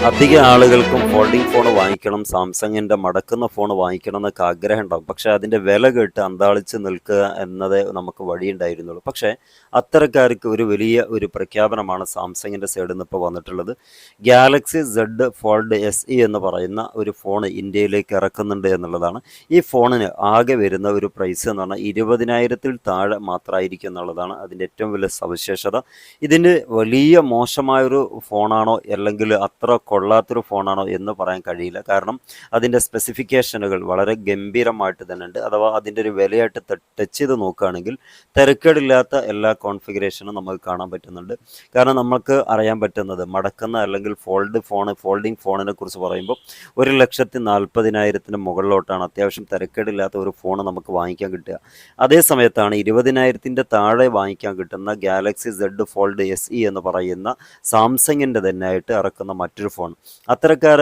അധിക ആളുകൾക്കും folding phone വാങ്ങിക്കണം, സാംസങ്ങിൻ്റെ മടക്കുന്ന ഫോൺ വാങ്ങിക്കണം എന്നൊക്കെ ആഗ്രഹം ഉണ്ടാകും. പക്ഷേ അതിൻ്റെ വില കേട്ട് അന്താളിച്ച് നിൽക്കുക എന്നതേ നമുക്ക് വഴിയുണ്ടായിരുന്നുള്ളൂ. പക്ഷേ അത്തരക്കാർക്ക് ഒരു വലിയ ഒരു പ്രഖ്യാപനമാണ് സാംസങ്ങിൻ്റെ സൈഡിൽ നിന്ന് ഇപ്പോൾ വന്നിട്ടുള്ളത്. ഗാലക്സി സെഡ് ഫോൾഡ് SE എന്ന് പറയുന്ന ഒരു ഫോൺ ഇന്ത്യയിലേക്ക് ഇറക്കുന്നുണ്ട് എന്നുള്ളതാണ്. ഈ ഫോണിന് ആകെ വരുന്ന ഒരു പ്രൈസ് എന്ന് പറഞ്ഞാൽ 20,000-ൽ താഴെ മാത്രമായിരിക്കും എന്നുള്ളതാണ് അതിൻ്റെ ഏറ്റവും വലിയ സവിശേഷത. ഇതിന് വലിയ മോശമായൊരു ഫോണാണോ അല്ലെങ്കിൽ അത്ര കൊള്ളാത്തൊരു ഫോണാണോ എന്ന് പറയാൻ കഴിയില്ല. കാരണം അതിൻ്റെ സ്പെസിഫിക്കേഷനുകൾ വളരെ ഗംഭീരമായിട്ട് തന്നെ ഉണ്ട്. അഥവാ അതിൻ്റെ ഒരു വിലയായിട്ട് ടച്ച് ചെയ്ത് നോക്കുകയാണെങ്കിൽ തിരക്കേടില്ലാത്ത എല്ലാ കോൺഫിഗറേഷനും നമുക്ക് കാണാൻ പറ്റുന്നുണ്ട്. കാരണം നമുക്ക് അറിയാൻ പറ്റുന്നത് മടക്കുന്ന അല്ലെങ്കിൽ ഫോൾഡിംഗ് ഫോണിനെ കുറിച്ച് പറയുമ്പോൾ 1,40,000 മുകളിലോട്ടാണ് അത്യാവശ്യം തിരക്കേടില്ലാത്ത ഒരു ഫോൺ നമുക്ക് വാങ്ങിക്കാൻ കിട്ടുക. അതേ സമയത്താണ് 20,000 താഴെ വാങ്ങിക്കാൻ കിട്ടുന്ന ഗാലക്സി സെഡ് ഫോൾഡ് SE എന്ന് പറയുന്ന സാംസങ്ങിൻ്റെ തന്നെയായിട്ട് ഇറക്കുന്ന മറ്റൊരു ഫോൺ. അത്തരക്കാർ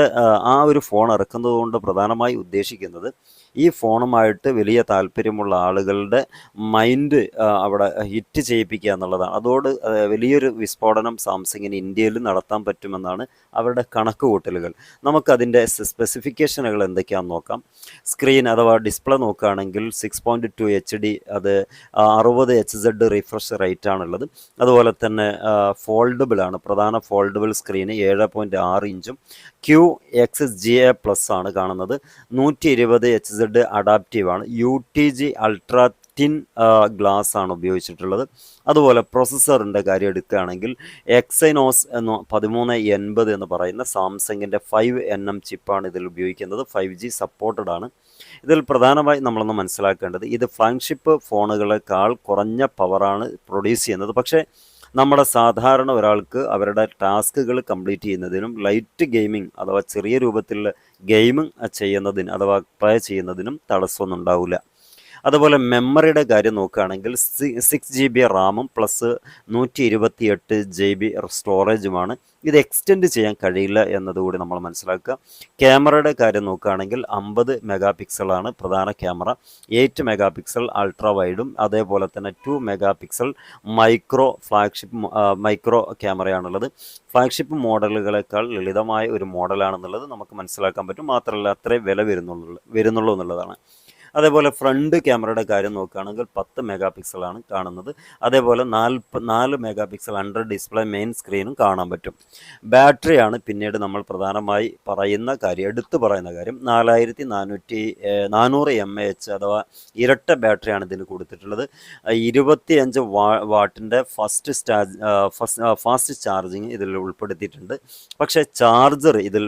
ആ ഒരു ഫോൺ ഇറക്കുന്നത് കൊണ്ട് പ്രധാനമായി ഉദ്ദേശിക്കുന്നത് ഈ ഫോണുമായിട്ട് വലിയ താല്പര്യമുള്ള ആളുകളുടെ മൈൻഡ് അവിടെ ഹിറ്റ് ചെയ്യിപ്പിക്കുക എന്നുള്ളതാണ്. അതോട് വലിയൊരു വിസ്ഫോടനം സാംസങ്ങിന് ഇന്ത്യയിൽ നടത്താൻ പറ്റുമെന്നാണ് അവരുടെ കണക്കുകൂട്ടലുകൾ. നമുക്കതിൻ്റെ സ്പെസിഫിക്കേഷനുകൾ എന്തൊക്കെയാണെന്ന് നോക്കാം. സ്ക്രീൻ അഥവാ ഡിസ്പ്ലേ നോക്കുകയാണെങ്കിൽ 6.2 HD, അത് 60 Hz റിഫ്രഷ് റേറ്റ് ആണുള്ളത്. അതുപോലെ തന്നെ ഫോൾഡബിൾ ആണ്. പ്രധാന ഫോൾഡബിൾ സ്ക്രീന് 7.6 ഇഞ്ചും QXGA+ ആണ് കാണുന്നത്. 120 Hz അഡാപ്റ്റീവ് ആണ്. UTG അൾട്രാ തിൻ ഗ്ലാസ് ആണ് ഉപയോഗിച്ചിട്ടുള്ളത്. അതുപോലെ പ്രൊസസ്സറിൻ്റെ കാര്യം എടുക്കുകയാണെങ്കിൽ എക്സൈനോസ് 1380 എന്ന് പറയുന്ന സാംസങ്ങിൻ്റെ 5nm ചിപ്പാണ് ഇതിൽ ഉപയോഗിക്കുന്നത്. 5G സപ്പോർട്ടഡ് ആണ്. ഇതിൽ പ്രധാനമായി നമ്മളൊന്ന് മനസ്സിലാക്കേണ്ടത് ഇത് ഫ്ലാഗ്ഷിപ്പ് ഫോണുകളെക്കാൾ കുറഞ്ഞ പവറാണ് പ്രൊഡ്യൂസ് ചെയ്യുന്നത്. പക്ഷേ നമ്മുടെ സാധാരണ ഒരാൾക്ക് അവരുടെ ടാസ്കുകൾ കംപ്ലീറ്റ് ചെയ്യുന്നതിനും ലൈറ്റ് ഗെയിമിംഗ് അഥവാ ചെറിയ രൂപത്തിലുള്ള ഗെയിമിംഗ് ചെയ്യുന്നതിന് അഥവാ പ്ലേ ചെയ്യുന്നതിനും തടസ്സമൊന്നും ഉണ്ടാവില്ല. അതുപോലെ മെമ്മറിയുടെ കാര്യം നോക്കുകയാണെങ്കിൽ 6GB റാമും പ്ലസ് 128 GB സ്റ്റോറേജുമാണ്. ഇത് എക്സ്റ്റെൻഡ് ചെയ്യാൻ കഴിയില്ല എന്നതുകൂടി നമ്മൾ മനസ്സിലാക്കുക. ക്യാമറയുടെ കാര്യം നോക്കുകയാണെങ്കിൽ 50 മെഗാപിക്സലാണ് പ്രധാന ക്യാമറ. 8 മെഗാപിക്സൽ അൾട്രാ വൈഡും അതേപോലെ തന്നെ 2 മെഗാപിക്സൽ മൈക്രോ ക്യാമറയാണുള്ളത്. ഫ്ലാഗ്ഷിപ്പ് മോഡലുകളെക്കാൾ ലളിതമായ ഒരു മോഡലാണെന്നുള്ളത് നമുക്ക് മനസ്സിലാക്കാൻ പറ്റും. മാത്രമല്ല അത്രേ വില വരുന്നുള്ളൂ എന്നുള്ളതാണ്. അതേപോലെ ഫ്രണ്ട് ക്യാമറയുടെ കാര്യം നോക്കുകയാണെങ്കിൽ 10 മെഗാപിക്സലാണ് കാണുന്നത്. അതേപോലെ 4 മെഗാപിക്സൽ അണ്ടർ ഡിസ്പ്ലേ മെയിൻ സ്ക്രീനും കാണാൻ പറ്റും. ബാറ്ററിയാണ് പിന്നീട് നമ്മൾ പ്രധാനമായി എടുത്തു പറയുന്ന കാര്യം. 4400 mAh അഥവാ ഇരട്ട ബാറ്ററിയാണ് ഇതിന് കൊടുത്തിട്ടുള്ളത്. 25 വാട്ടിൻ്റെ ഫാസ്റ്റ് ചാർജിങ് ഇതിൽ ഉൾപ്പെടുത്തിയിട്ടുണ്ട്. പക്ഷേ ചാർജർ ഇതിൽ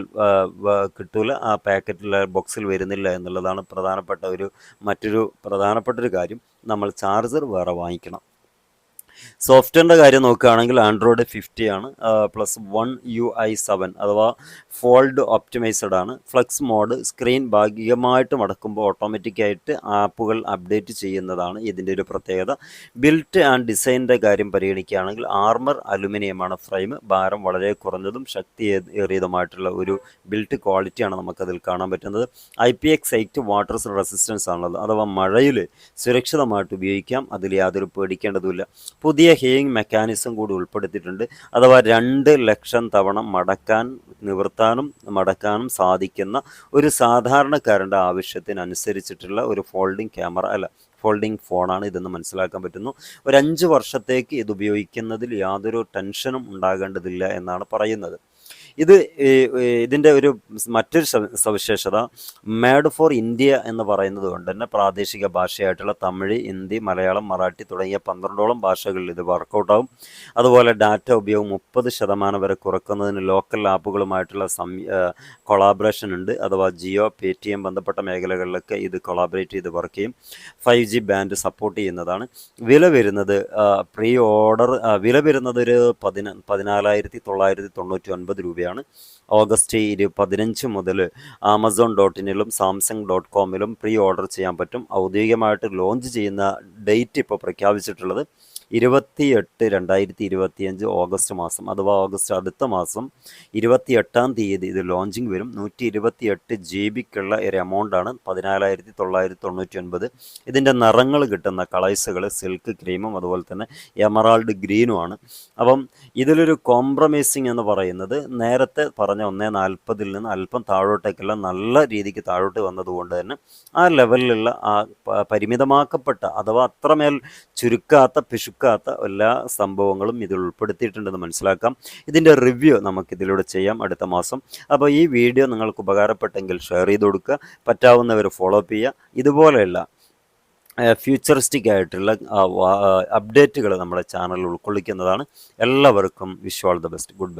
കിട്ടൂല, ആ പാക്കറ്റിലെ ബോക്സിൽ വരുന്നില്ല എന്നുള്ളതാണ് മറ്റൊരു പ്രധാനപ്പെട്ട കാര്യം. നമ്മൾ ചാർജർ വേറെ വാങ്ങിക്കണം. സോഫ്റ്റ്വെയറിൻ്റെ കാര്യം നോക്കുകയാണെങ്കിൽ ആൻഡ്രോയിഡ് 50 ആണ്. +1 UI 7 അഥവാ ഫോൾഡ് ഒപ്റ്റിമൈസ്ഡ് ആണ്. ഫ്ലെക്സ് മോഡ് സ്ക്രീൻ ഭാഗികമായിട്ട് മടക്കുമ്പോൾ ഓട്ടോമാറ്റിക്കായിട്ട് ആപ്പുകൾ അപ്ഡേറ്റ് ചെയ്യുന്നതാണ് ഇതിൻ്റെ ഒരു പ്രത്യേകത. ബിൽറ്റ് ആൻഡ് ഡിസൈനിൻ്റെ കാര്യം പരിഗണിക്കുകയാണെങ്കിൽ ആർമർ അലുമിനിയമാണ് ഫ്രെയിം. ഭാരം വളരെ കുറഞ്ഞതും ശക്തി ഏറിയതുമായിട്ടുള്ള ഒരു ബിൽറ്റ് ക്വാളിറ്റിയാണ് നമുക്കതിൽ കാണാൻ പറ്റുന്നത്. IPX8 വാട്ടർ റെസിസ്റ്റൻസ് ആണുള്ളത്. അഥവാ മഴയിൽ സുരക്ഷിതമായിട്ട് ഉപയോഗിക്കാം. അതിൽ യാതൊരു പേടിക്കേണ്ടതുമില്ല. പുതിയ ഹീയിങ് മെക്കാനിസം കൂടി ഉൾപ്പെടുത്തിയിട്ടുണ്ട്. അഥവാ 2 ലക്ഷം തവണ നിവർത്താനും മടക്കാനും സാധിക്കുന്ന ഒരു സാധാരണക്കാരൻ്റെ ആവശ്യത്തിനനുസരിച്ചിട്ടുള്ള ഒരു ഫോൾഡിംഗ് ഫോണാണ് ഇതെന്ന് മനസ്സിലാക്കാൻ പറ്റുന്നു. ഒരു 5 വർഷത്തേക്ക് ഇത് ഉപയോഗിക്കുന്നതിൽ യാതൊരു ടെൻഷനും ഉണ്ടാകേണ്ടതില്ല എന്നാണ് പറയുന്നത്. ഇതിൻ്റെ മറ്റൊരു സവിശേഷത മേഡ് ഫോർ ഇന്ത്യ എന്ന് പറയുന്നത് കൊണ്ട് തന്നെ പ്രാദേശിക ഭാഷയായിട്ടുള്ള തമിഴ്, ഹിന്ദി, മലയാളം, മറാഠി തുടങ്ങിയ 12ഓളം ഭാഷകളിൽ ഇത് വർക്കൗട്ടാവും. അതുപോലെ ഡാറ്റ ഉപയോഗം 30% വരെ കുറക്കുന്നതിന് ലോക്കൽ ആപ്പുകളുമായിട്ടുള്ള കൊളാബറേഷൻ ഉണ്ട്. അഥവാ ജിയോ, പേടിഎം ബന്ധപ്പെട്ട മേഖലകളിലൊക്കെ ഇത് കൊളാബറേറ്റ് ചെയ്ത് വർക്ക് ചെയ്യും. 5G ബാൻഡ് സപ്പോർട്ട് ചെയ്യുന്നതാണ്. വില വരുന്നത് ഒരു 14,999 രൂപയാണ്. ഓഗസ്റ്റ് 15 മുതൽ Amazon.in സാംസങ്.com പ്രീ ഓർഡർ ചെയ്യാൻ പറ്റും. ഔദ്യോഗികമായിട്ട് ലോഞ്ച് ചെയ്യുന്ന ഡേറ്റ് ഇപ്പോൾ പ്രഖ്യാപിച്ചിട്ടുള്ളത് 28/2025 ഓഗസ്റ്റ് മാസം, അഥവാ ഓഗസ്റ്റ് അടുത്ത മാസം 28-ാം തീയതി ഇത് ലോഞ്ചിങ് വരും. 128 GB ഒരു എമൗണ്ടാണ്, 14,999. ഇതിൻ്റെ നിറങ്ങൾ കിട്ടുന്ന കളേഴ്സുകൾ സിൽക്ക് ക്രീമും അതുപോലെ തന്നെ എമറാൾഡ് ഗ്രീനുമാണ്. അപ്പം ഇതിലൊരു കോംപ്രമൈസിങ് എന്ന് പറയുന്നത് നേരത്തെ പറഞ്ഞ 140 നിന്ന് അല്പം താഴോട്ടേക്കെല്ലാം നല്ല രീതിക്ക് താഴോട്ട് വന്നതുകൊണ്ട് തന്നെ ആ ലെവലിലുള്ള ആ പരിമിതമാക്കപ്പെട്ട അഥവാ അത്രമേൽ ചുരുക്കാത്ത പിശുക്കാത്ത എല്ലാ സംഭവങ്ങളും ഇതിൽ ഉൾപ്പെടുത്തിയിട്ടുണ്ടെന്ന് മനസ്സിലാക്കാം. ഇതിൻ്റെ റിവ്യൂ നമുക്കിതിലൂടെ ചെയ്യാം അടുത്ത മാസം. അപ്പോൾ ഈ വീഡിയോ നിങ്ങൾക്ക് ഉപകാരപ്പെട്ടെങ്കിൽ ഷെയർ ചെയ്ത് കൊടുക്കുക, പറ്റാവുന്നവർ ഫോളോ അപ്പ് ചെയ്യുക. ഇതുപോലെയുള്ള ഫ്യൂച്ചറിസ്റ്റിക് ആയിട്ടുള്ള അപ്ഡേറ്റുകൾ നമ്മുടെ ചാനലിൽ ഉൾക്കൊള്ളിക്കുന്നതാണ്. എല്ലാവർക്കും wish all the best. Good bye.